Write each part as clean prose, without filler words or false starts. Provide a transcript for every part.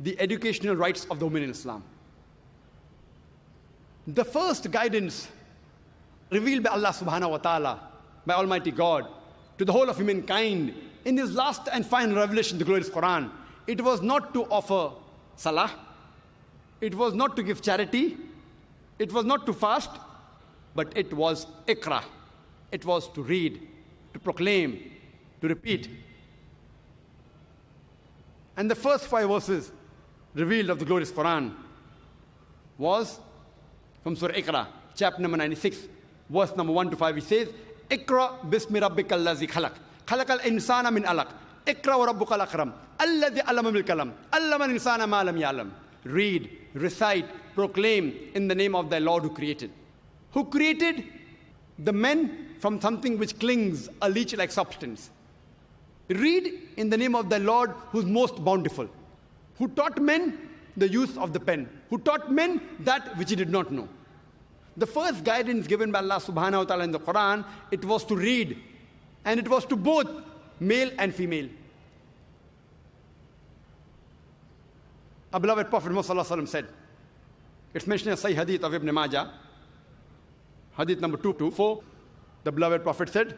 the educational rights of the women in Islam. The first guidance revealed by Allah subhanahu wa ta'ala, by Almighty God, to the whole of humankind in His last and final revelation, the glorious Quran, it was not to offer salah, it was not to give charity, it was not to fast, but it was ikra. It was to read, to proclaim, to repeat. And the first 5 verses revealed of the glorious Quran was from Surah Iqra, chapter number 96, verse number 1 to 5. It says, Iqra bismi rabbikal ladzi khalaq, khalaqal insana min alaq, Iqra wa rabbukal akram, alladhi allama bil kalam, allama al insana ma lam ya'lam. Read, recite, proclaim in the name of thy Lord who created. Who created the men from something which clings, a leech-like substance. Read in the name of the Lord who is most bountiful, who taught men the use of the pen, who taught men that which he did not know. The first guidance given by Allah subhanahu wa ta'ala in the Quran, it was to read, and it was to both male and female. Our beloved Prophet Muhammad said, it's mentioned in Sahih Hadith of Ibn Majah, Hadith number 224, the beloved Prophet said,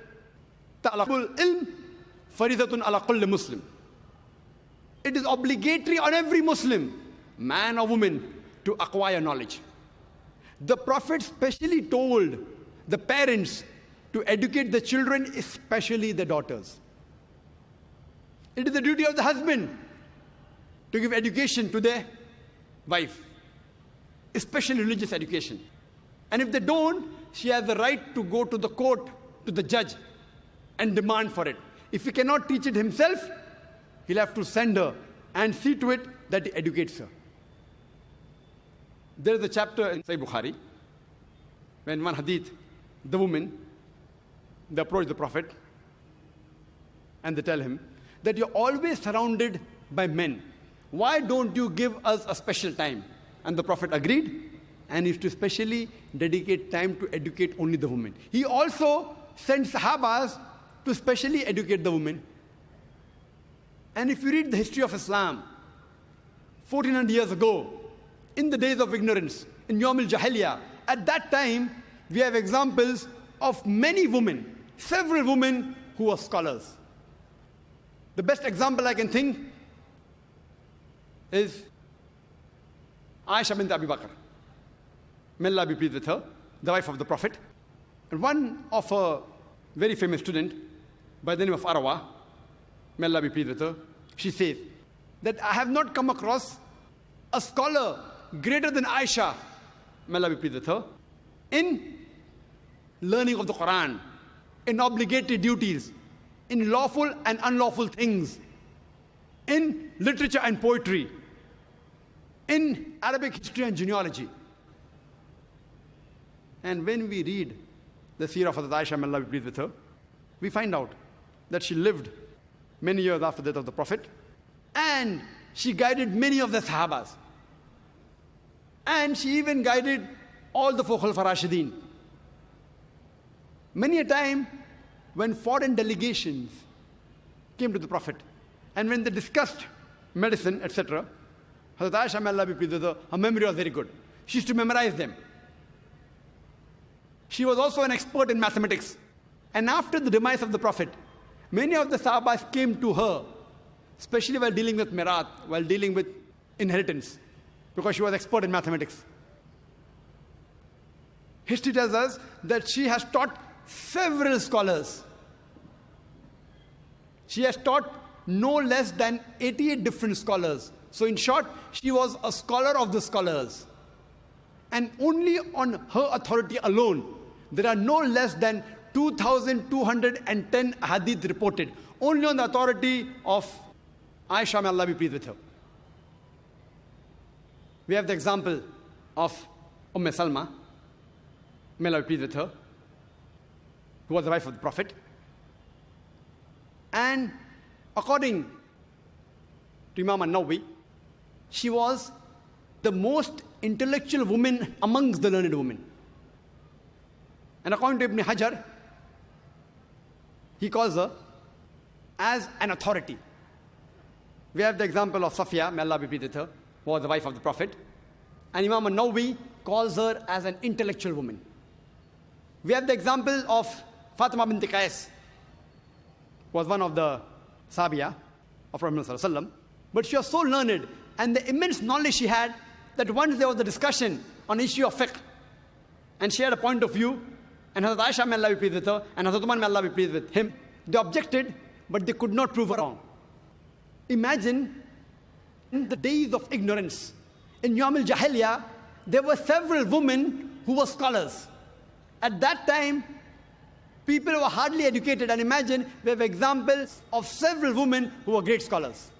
Ta'alaqul ilm faridatun ala kulli Muslim. It is obligatory on every Muslim, man or woman, to acquire knowledge. The Prophet specially told the parents to educate the children, especially the daughters. It is the duty of the husband to give education to their wife, especially religious education. And if they don't, she has the right to go to the court, to the judge, and demand for it. If he cannot teach it himself, he'll have to send her and see to it that he educates her. There is a chapter in Sahih Bukhari, when one hadith, the woman, they approach the Prophet, and they tell him that you're always surrounded by men. Why don't you give us a special time? And the Prophet agreed, and he used to specially dedicate time to educate only the women. He also sent Sahabas to specially educate the women. And if you read the history of Islam, 1400 years ago, in the days of ignorance, in Yawm al-Jahiliyyah, at that time, we have examples of many women, several women who were scholars. The best example I can think is Aisha bint Abi Bakr. May Allah be pleased with her, the wife of the Prophet. And one of her very famous student, by the name of Arwa, may Allah be pleased with her, she says that I have not come across a scholar greater than Aisha, may Allah be pleased with her, in learning of the Quran, in obligatory duties, in lawful and unlawful things, in literature and poetry, in Arabic history and genealogy. And when we read the seerah of Hazrat Aisha, may Allah be pleased with her, we find out that she lived many years after the death of the Prophet, and she guided many of the Sahabas. And she even guided all the four Khulafa Rashideen. Many a time, when foreign delegations came to the Prophet, and when they discussed medicine, etc., Hazrat Aisha, may Allah be pleased with her, her memory was very good. She used to memorize them. She was also an expert in mathematics. And after the demise of the Prophet, many of the Sahabas came to her, especially while dealing with Mirat, while dealing with inheritance, because she was expert in mathematics. History tells us that she has taught several scholars. She has taught no less than 88 different scholars. So in short, she was a scholar of the scholars. And only on her authority alone, there are no less than 2,210 hadith reported. Only on the authority of Aisha, may Allah be pleased with her. We have the example of Salma, may Allah be pleased with her, who was the wife of the Prophet. And according to Imam an-Nawawi, she was the most intellectual woman amongst the learned women. And according to Ibn Hajar, he calls her as an authority. We have the example of Safiya, may Allah be pleased with her, who was the wife of the Prophet. And Imam al-Nawawi calls her as an intellectual woman. We have the example of Fatima bint Qais, who was one of the Sahabiya of Prophet ﷺ. But she was so learned, and the immense knowledge she had, that once there was a discussion on issue of fiqh, and she had a point of view, and Hazrat Aisha, may Allah be pleased with her, and Hazrat Umar, may Allah be pleased with him, they objected, but they could not prove her wrong. Imagine in the days of ignorance, in Yawm al-Jahiliyyah, there were several women who were scholars. At that time, people were hardly educated, and imagine we have examples of several women who were great scholars.